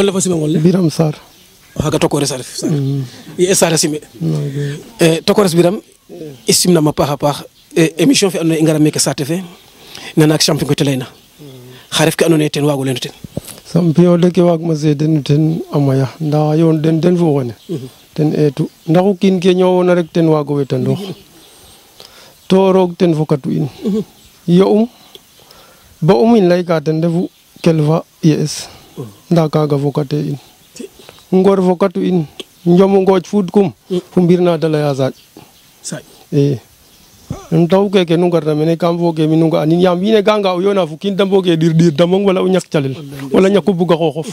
wala fa sima wala Biram Sar haga tokores aref sar ye sar sime tokores biram istimna ma paxa émission fi andona i ngara meke sate fe nana ak champion ko telayna xaref ke andona ten wago lenu ten champion de ke waag ma seeden ten amaya nda yoon den fo xone ten etu ndaxu kiin ke ñoowona rek ten waago wetandoox to roog ten fokatu in yo ba in layka ten refu kelfa yees nda kaaga fokate in ngor fokatu in njomu ngooj fuud kum fu mbir na da laya saaƴ taw keke nu ngarna mene kam foge mi nu nga anin yaam wiin we ga nga o yoona fu kiin da mbooge ɗir damong wala o ñak calel wala ñaku buga xooxof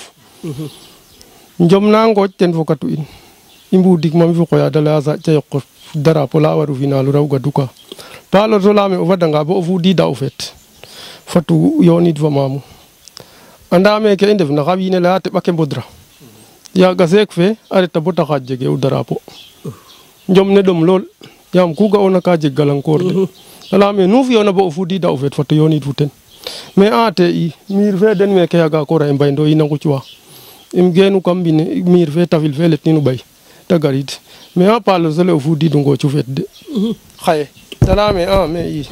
njom na ngooj ten fokatu in i mbuudik mam fi qoya da laya saaƴ ca yoq drapeau la waru finalu raw gadu ka paalo to laame o fadanga bo o fudiida o feet fatu yoonid fa maamu anda meke i ndef na xa wiin we leya teɓa ke mbodra yaaga seek fe a reta bota xaaj jege o drapeau njom ne ɗom lool yaam ku ga'oona ka jeg galankoor de a layaame nu fi'oona bo o fudiida o feet fat o yoonid fu ten mais a te i miir fe den meke yaaga koora e mbayndo in a ngucwa im geenu kam mbine miir fe tafil fe letnin o ɓay te garid mais a paalo sole o fudiidu ngoocu feet de xaye te layaame a mais i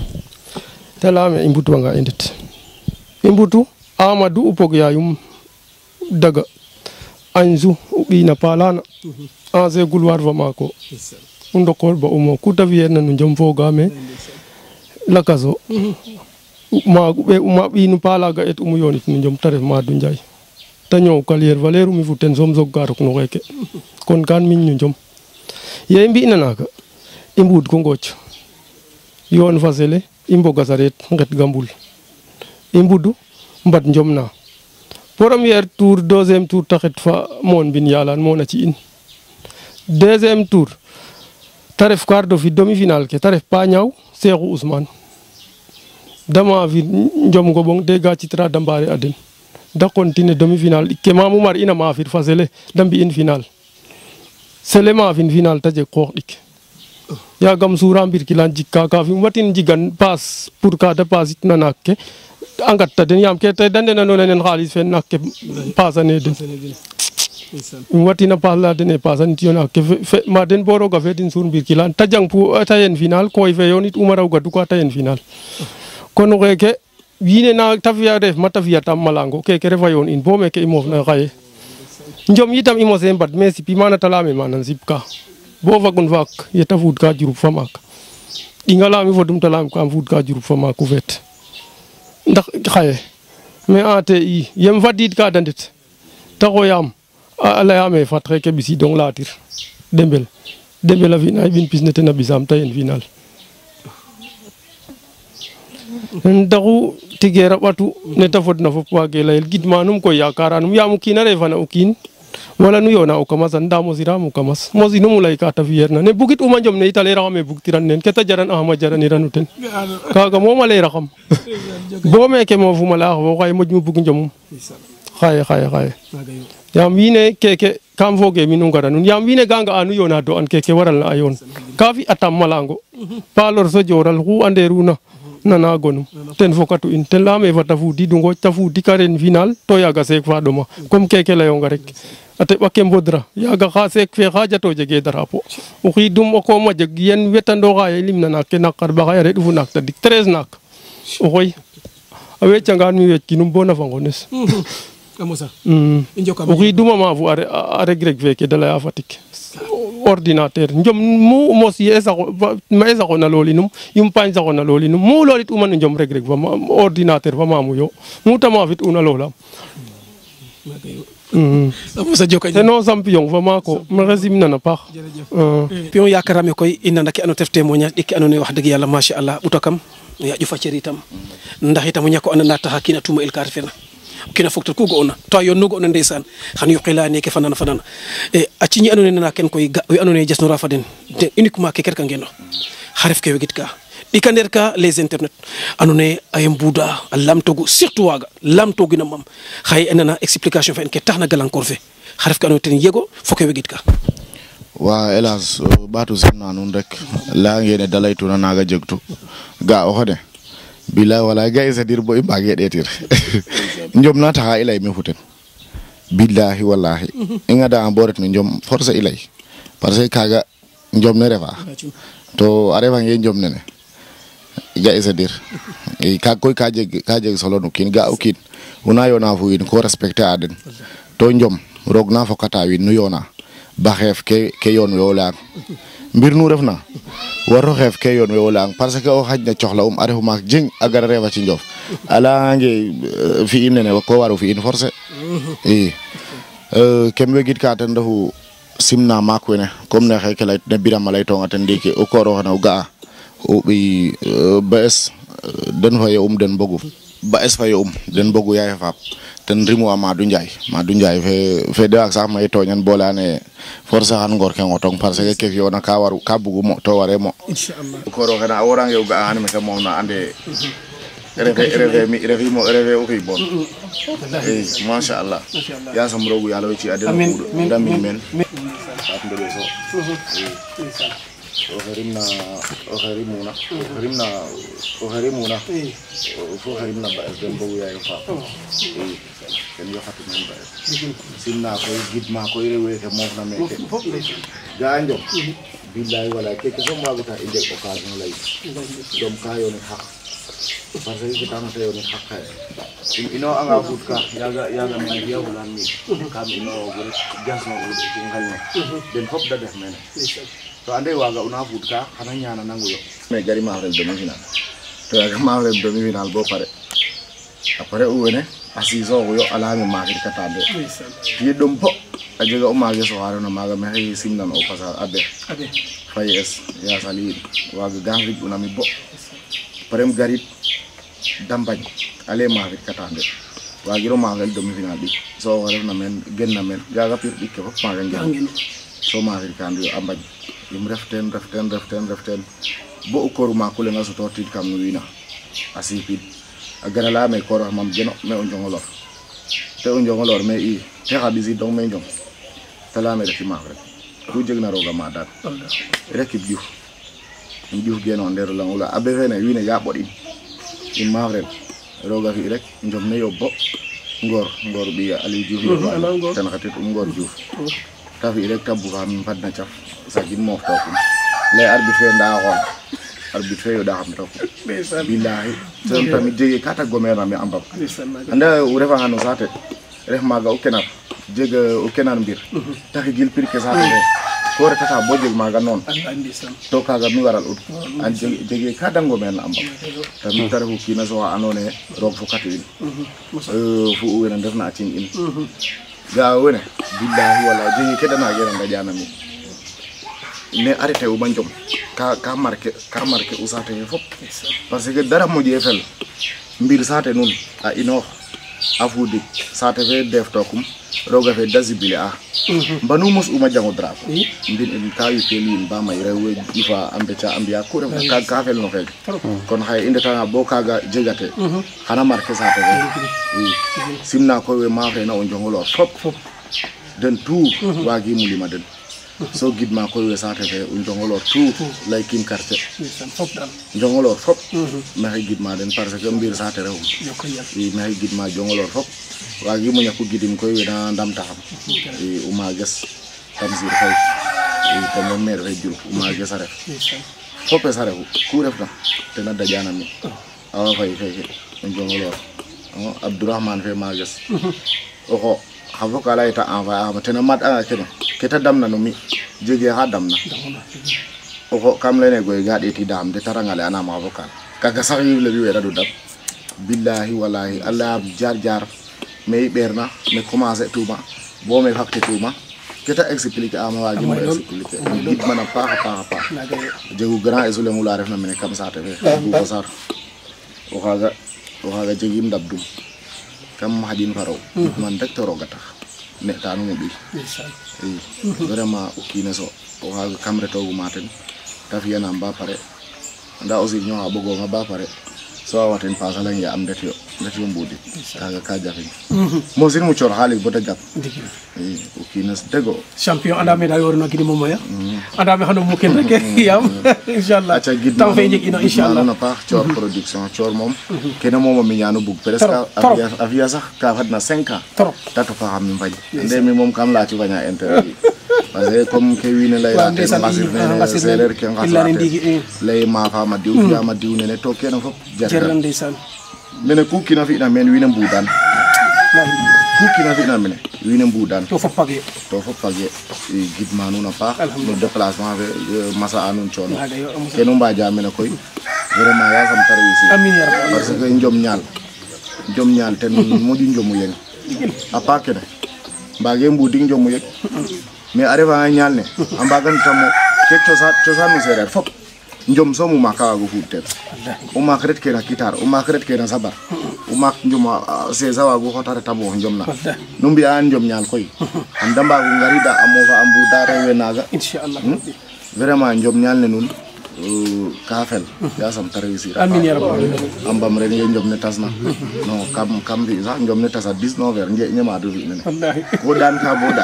te layaame i mbutwanga i ndet i mbutu Amadou upog yaayum daga Anju o ɓiina paalana ancien gloire fa maako o ndokoor ba umo ku ta fi'eerna no njom foogaame lakas o ma ɓiinu paalaga et umu yoonit no njom ta ref Madou Ndiaye ta ñoow carrière fa leerumi fu ten soom soog ka rok no xeeke kon kan miñ no njom ye i mbi'na naaga i mbuud ko ngooc yoon fa sele i mboga sareet nget gambul i mbudu mbat njom na premier tour deuxième tour taxet fa moon bin yalan mona ci in deuxième tour ta ref quart de demi-finale ke ta ref Pa Ñaaw Cheikhou Ousmane dama fi njom ngobong de ga citra da mbaare a den da continuer demi-finale ke Mamou Mar ina ma fir fa sele da mbi'in finale sele ma fin finale ta jeg xoox ɗik yaagam suura mbir kilan jikka ka fi watin jigan paas pour ka da paasit na naak ke a ngatta den yaam ke te da ndena nen xaalis fe naak ke paasane den watina paas la den e paasanit yo naak ke ma den bo rooga feetin suur mbir kilan ta jang pu ta yen final koy fe yo nit uma raw gadu ka ta yen final kon xeeke wiin we na ta fi'a ref ma ta fi'atam malango keke refa yoon in bo meke i moofna xaye njom yitam i mose mbad mais sipi mana ta layaame mana sipka bo fagun faak yeta fuud ka jurup fa maak ɗinga laami fodum ta laam kam fuud ka jurup fa maak o feet ndax xaye mais a te i yem fadiid ka da ndet ta xooyaam a layaame fat xeke ɓisidong laatir Dembel a fi'na ɓin pis ne ten a ɓisaam ta yen final ndaxu tigeer a ɓatu ne ta fodna fop waage layel gidmanum koy yakaranum yaam o kiin a refana o kiin wala nu yoona o kamas nda mosiraam o kamas mosinum o lay ka ta fi'eerna ne bugit uma njom ne it a leeraxam e bugtiran neen ke ta jaran axam a jaraniranu ten kaaga moom a leeraxam bo meeke moofuma laya xo xaye moƴ mo bug njomum xaye yaam wiin we keke kam fooge mi nu ngara nun yaam wiin we ga nga'aa nu yoona do an keke waralna a yoon ka fi'atam malango pa lor so jooral xu anderuna nana gonum ten fokatu in ten layaame fata fuudiidu ngooj ta fuudik a ren final to yaaga seek fa ɗoma comme keke layonga rek a teɓa ke mbodra yaaga xa seek fe xaaja to jege drapeau o xiidum o koom a jeg yen wetando xaye limna naak ke naak xarɓaxay a reɗ fu naak tadik 13 naak o xoy a wecangaan mi weeckinum bo nafa ngones o xiiduma maafu a reg feke da laya Fatick ordinateur njom mu mos ye ma e saxona loolinum yumpaañ saxona loolinum mu loolit uma no njom reg fa ordinateur fa maamu yo mu ta maafit una loolam teno champion fa maako maxey simnana paax pion yakarame koy i nana ke ando tef témoignage ɗik ke ando naye wax dëgg yàlla machallah ɓuta kam yaƴu fa cer itam ndax itam o ñako anda taxa kiina tuma el ka refena kina foktor ku ga'ona to yoon nu ga'ona ndeysaan xan yoqila neke fanana a ciñi ando naye nana ken koy ga we ando naye jasnora fa den uniquement ke kerka ngeno xa ref ke wegit ka ɗika nder ka les internet ando naye aye mbuuda a lamtogu surtout waaga lamtogina mam xaye nana explication fe en ke taxna galankor fe xa ref ke ando naye ten yego fo ke wegit ka wa hélas ɓaatu simna nuun rek layangene da laytuna naaga jegtu ga o xode bilay wala ga i sadir bo i mbaage ɗeetir njom na taxa i lay me fu ten billahi wallahi inga da boret no njom force ilay parce que kaga njom ne refa to arefa nge njom nene ja isa dir e ka koy ka jeg solo no kin ga o kin una yona fu in ko respecter aden to njom rog na fokata wi nu yona ba xef ke yon we wala mbir nu refna waro xef ke yon we wala parce que o xajna coxla arefu mak jing agara refa ci njof ala nge fi in nene ko waru fi in force e kembe git ka tan dafu simna makwene comme ne xeke lay ne birama lay tonga tan dike o koro xana ga o bi bes den fa yo den bogu ba es fa yo den bogu yaay fa ten rimu ma du njaay fe de ak sax may toñan bolane force xan ngor ke ngotong parce que ke yo na ka waru ka bugu mo to ware mo inshallah koro xana orange yo ga an me ka mo na ande rêve o koy bon masha Allah ya sam rogu yalla ci adena ndam men atndele so o harimuna fo harimna ba den bogu yaay fa ken yo xatu men ba simna koy gidma koy rewe ke mo na meke ganjo billahi wala ke so ma gota inde occasion lay dom kayo ne hak parce que kita na tayo ni hakka ino anga futka yaga men ya wulan mi kam ino gure jasno ngalne den fop da def men to ande waga una futka xana ñana nangu yo mais gari ma rel demi final to yaga ma rel demi final bo pare après ou wene asizo yo ala mi ma ki katande yi dum po ajega o mage so haro na maga me simnan o pasa abe fayes ya salid waga gangi una mi bo parem garit dambañ ale ma fi katande wagiro magal demi final bi so wala na men genna men gaga pir dikke fop ma ngeen so ma fi kandu ambañ im reften bo ko ma ko le nga so tortit kam no wina asipid agara la me ko mam geno me on jongolor te on jongolor me i te xabisi donc me jong tala me rek ma rek ku jegna roga ma dat rek Diouf geno nder la wala abe fene wine ya bodin in mawren roga fi rek njom ne yobbo ngor bi ali Diouf tan xatit ngor Diouf ta fi rek tabu fam fadna ciaf sa gin mo tokum le arbitre nda xol arbitre yo da xam tok billahi tan tamit jege kata gomena mi ambab anda u refa ngano sate ref maga o kenar jega o kenar mbir taxi gil pirke sate ko rek ta bo jeg maga non to kaga mi waral ut an jege kada ngomena ambab tamit tarafu kina so anone rog fukati fu wena defna cin in ga wona billahi wala jegi kedana gera ngajana mi ne arrêté u banjom ka marqué usate fop parce que dara mo jefel mbir sate nun a ino afudi sate fe def tokum roga fe dazibile a banu mus uma jango drapo ndin en kayu pelin ba may rewe ifa ambecha ambiya ko ref ka fel no fel kon hay inde tan bo kaga jegate xana marqué sate fe simna ko we ma fe na on jongolor fop den tout wagi mulima den so gidma ko we sate fe Njongolor tout lay kim quartier Njongolor fop ma gidma den parce que mbir sate rew yi ma gidma Njongolor fop wagi mu ñako gidim koy we na ndam taxam uma ges tamsir fay ko mo mer re jul uma ges ref fop sa rew ku ref na te na dajana mi awa fay Njongolor Abdourahmane fe ma ges oxo avocat la eta envoyé ama tena mat anga kene keta damna no mi jege ha damna o kam lene goy gade ti dam de tarangale ana ma avocat kaga sax yi le wi do dab billahi wallahi allah jar me berna me commencer touma bo me fakte touma keta expliquer ama waji mo expliquer git mana pa jegu grand isolé mu la ref na mene kam saate fe bu ko sar o xaga jegi ndab dum kam hadin faro man rek to roga tax ne tanu mo bi vraiment o kine so o ha kamre to maten ta fiana ba pare nda aussi ñoo ha bogo nga ba pare so waten pasala ya am det yo ngati mbudi kaga ka jafe mo sin mu Thior xaalis bota jàpp o kinas dego champion anda me da yorno gidi momo ya anda me xano mu ken rek yam inshallah taw fe jeg ino inshallah na paax Thior production Thior mom kene momo mi ñaanu bug presque avia sax ka fadna 5 ans tato fa xam mbañ ande mi mom kam la ci baña interview parce que comme ke wiine lay la masif ne serer ke ngasa lay ma fa ma diw ya ma diw ne to kene fop jarran ndeysaan mene ku kina fi na men wiine mbudan ku kina fi na mene wiine mbudan to fop page gidma nu na paax no déplacement fe masa anun coono kenu mbaja mene koy vraiment ya sam tare ici amin ya rabbal parce que njom ñaal ten moƴu njomu yeng a part kene mbage mbudi njomu yeng mais a refa ñaal ne a mbagan tamo ke cosaan no sereer fop njom somu ma ka wago fuud ten o maak ret ke na kitar o maak ret ke na sabar o maak njoma sesa wago xota reta bo njom na nu mbi'a njom ñaal koy am da mbago ngarida a mofa a mbuda rewe naga inshallah vraiment njom ñaal ne nun ka fel yasam ta réussir amin ya rabbal ambam ren ye njom ne tasna non kam fi sax njom ne tasa 19 heures nge ñema do fi ne wallahi ko daan ka bo da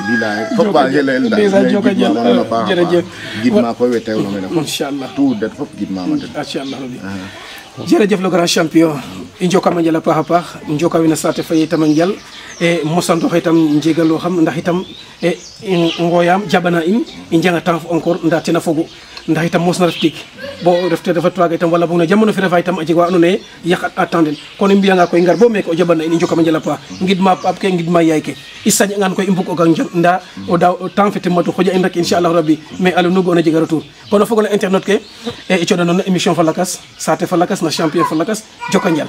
bilaay fop ba gelel da jërëjëf gidma ko wetew no mene inshallah tout det fop gidma ma den inshallah jërëjëf le grand champion i njokama njal a paax a paax njoka wina saate fa itam a njal e mosantox itam njegalo xam ndax itam ngoyam jabana in i njanga temps encore nda tena fogu ndax itam mosna ref tig bo refte refa twaga itam wala boog na jamono fi refa itam a jeg wa ando naye yaqat attenden kon i mbiyanga koy ngar bo meke o jabana in i njokama njal a paax ngidma paap ke ngidma yaay ke i sañangan koy i mbug o gang njot nda o daaw temps fe te matu xoƴa in rek inchallah rabbi mais alo nugo ona jega retour kono fogole internet ke i coɗa noon émission fa lakas saate fa lakas na champion fa lakas joka njal